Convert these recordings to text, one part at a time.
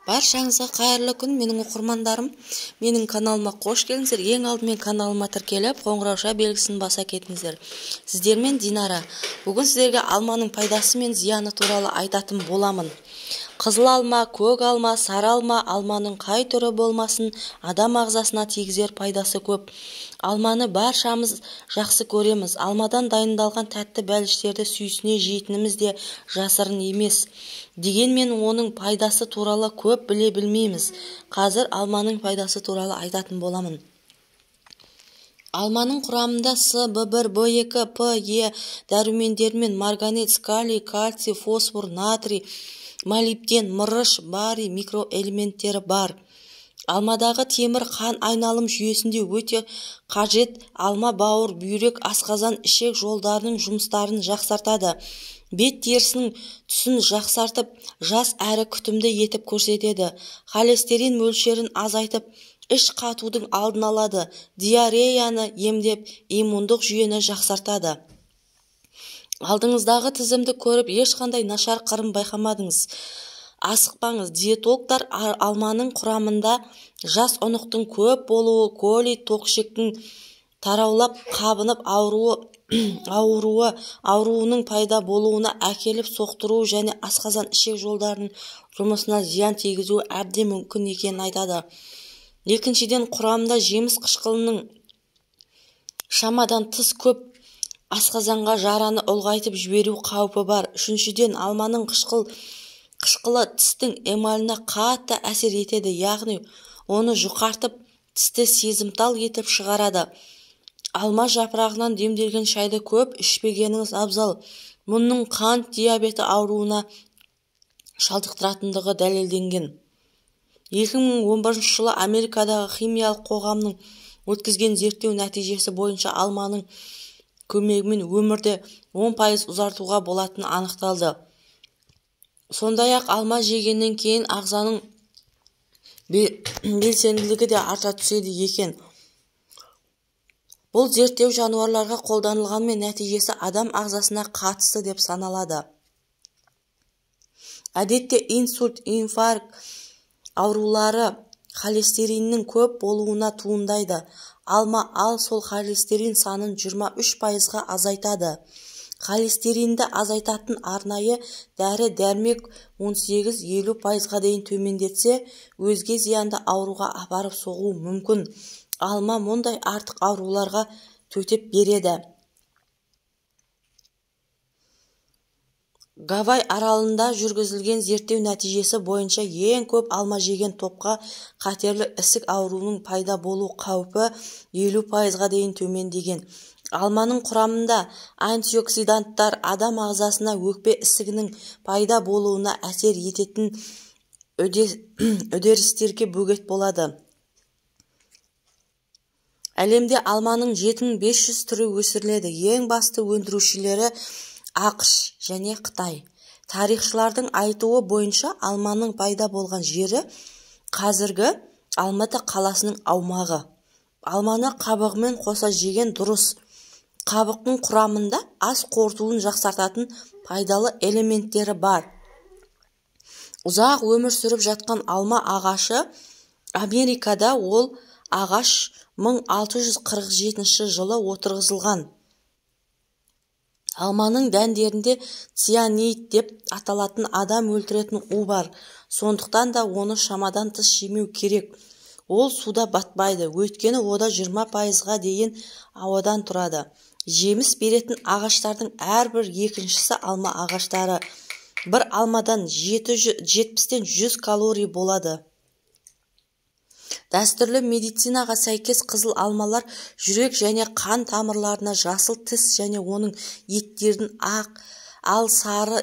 Баршаңызға қайырлы күн, менің оқырмандарым. Менің каналыма қош келдіңіздер. Ең алдымен каналыма тіркеліп, қоңырауша белгісін баса кетіңіздер. Сіздермен Динара. Бүгін сіздерге алманың пайдасы мен зияны туралы айтатын боламын. Қызыл алма, көк алма, сары алма, алманың қай түрі болмасын, адам ағзасына тигізер пайдасы көп. Алманы баршамыз жақсы көреміз. Алмадан дайындалған тәтті бәліштерді сүйсіне жейтініміз де жасырын емес. Дегенмен оның пайдасы туралы көп біле білмейміз. Қазір алманың пайдасы туралы айтатын боламын. Алманың құрамында С, В1, В2, П, Е дәрумендері мен марганец, калий, кальций, фосфор, натрий, молибден, мырыш, барий микроэлементтері бар. Алмадағы темір қан айналым жүйесінде өте қажет. Алма бауыр, бүйрек, асқазан, ішек жолдарының жұмыстарын жақсартады. Бет терісінің түсін жақсартып, жас әрі күтімді етіп көрсетеді. Холестерин мөлшерін азайтып, іш қатудың алдын алады. Диареяны емдеп, иммундық жүйені жақсартады. Алдыңыздағы тізімді көріп, ешқандай нашар қырын байқамадыңыз. Асықпаңыз. Диетологтар алманың құрамында жас ұнықтың көп болуы, колий тоқшектің тараулап қабынып ауруының пайда болуына әкеліп соқтыруы және асқазан ішек жолдарының жұмысына зиян тигізуі әбден мүмкін екенін айтады. Екіншіден, құрамында жеміс қышқылының шамадан тыс көп асқазанға жараны ұлғайтып жіберу қаупі бар. Үшіншіден, алманың қышқылы тістің эмаліне қатты әсер етеді, яғни оны жұқартып, тісті сезімтал етіп шығарады. Алма жапырағынан демделген шайды көп ішпегеніңіз абзал. Мұның қант диабеті ауруына шалдықтыратындығы дәлелденген. 2011 жылы Америкадағы химиялық қоғамның өткізген зерттеу нәтижесі бойынша алманың көмегімен өмірді 10% ұзартуға болатыны анықталды. Сондай-ақ алма жегеннен кейін ағзаның белсенділігі де арта түседі екен. Бұл зерттеу жануарларға қолданылғанмен нәтижесі адам ағзасына қатысты деп саналады. Әдетте инсульт, инфаркт аурулары холестериннің көп болуына туындайды. Алма сол холестерин санын 23%-ға азайтады. Холестеринді азайтатын арнайы дәрі-дәрмек 18-50%-ға дейін төмендетсе, өзге зиянды ауруға апарып соғуы мүмкін. Алма мұндай артық ауруларға төтеп береді. Гавай аралында жүргізілген зерттеу нәтижесі бойынша ең көп алма жеген топқа қатерлі ісік ауруының пайда болу қаупі 50%-ға дейін төмендеген. Алманың құрамында антиоксиданттар адам ағзасына өкпе ісігінің пайда болуына әсер ететін үдерістерге бөгет болады. Әлемде алманың 7500 түрі өсіріледі. Ең басты өндірушілері ақш және Қытай. Тарихшылардың айтуы бойынша алманың пайда болған жері қазіргі Алматы қаласының аумағы. Алманы қабығымен қоса жеген дұрыс. Қабықтың құрамында ас қорытуын жақсартатын пайдалы элементтері бар. Ұзақ өмір сүріп жатқан алма ағашы Америкада, ол ағаш 1647 жылы отырғызылған. Алманың дәндерінде цианид деп аталатын адам өлтіретін у бар. Сондықтан да оны шамадан тыс жемеу керек. Ол суда батпайды, өйткені ода 20%-ға дейін ауадан тұрады. Жеміс беретін ағаштардың әрбір екіншісі алма ағаштары. Бір алмадан 70-100 калорий болады. Дәстүрлі медицинаға сәйкес қызыл алмалар жүрек және қан тамырларына, жасыл тіс және оның еттерін ақ, ал сары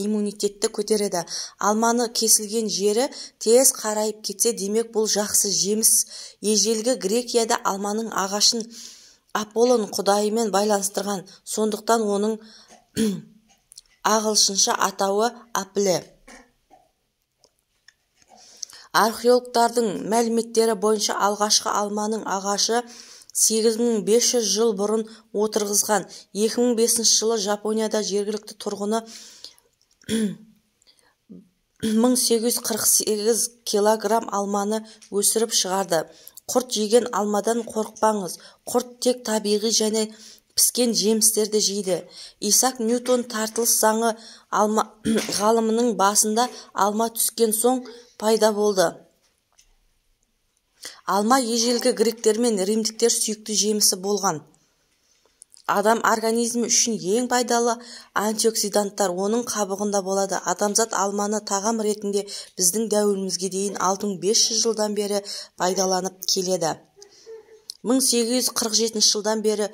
иммунитетті көтереді. Алманы кесілген жері тез қарайып кетсе, демек бұл жақсы жеміс. Ежелгі Грекияда алманың ағашын Аполлон құдайымен байланыстырған, сондықтан оның ағылшынша атауы Апле. Археологтардың мәліметтері бойынша алғашқы алманың ағашы 8500 жыл бұрын отырғызған. 2005 жылы Жапонияда жергілікті тұрғыны 1848 килограмм алманы өсіріп шығарды. Құрт жеген алмадан қорықпаңыз. Құрт тек табиғи және піскен жемістерді жейді. Исаак Ньютон тартылыс заңы ғалымының басында алма түскен соң пайда болды. Алма ежелгі гректер мен римдіктер сүйікті жемісі болған. Адам организмі үшін ең пайдалы антиоксиданттар оның қабығында болады. Адамзат алманы тағам ретінде біздің дәуірімізге дейін 6500 жылдан бері пайдаланып келеді. 1847 жылдан бері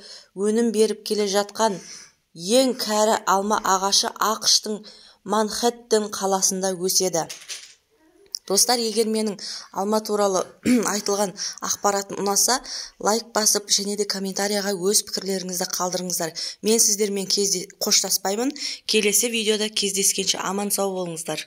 өнім беріп келе жатқан ең кәрі алма ағашы ақш-тың Манхэттен қаласында өседі. Достар, егер менің алма туралы айтылған ақпаратым ұнаса, лайк басып, және де комментарияға өз пікірлеріңізді қалдырыңыздар. Мен сіздермен қоштаспаймын. Келесі видеода кездескенше аман сау болыңыздар.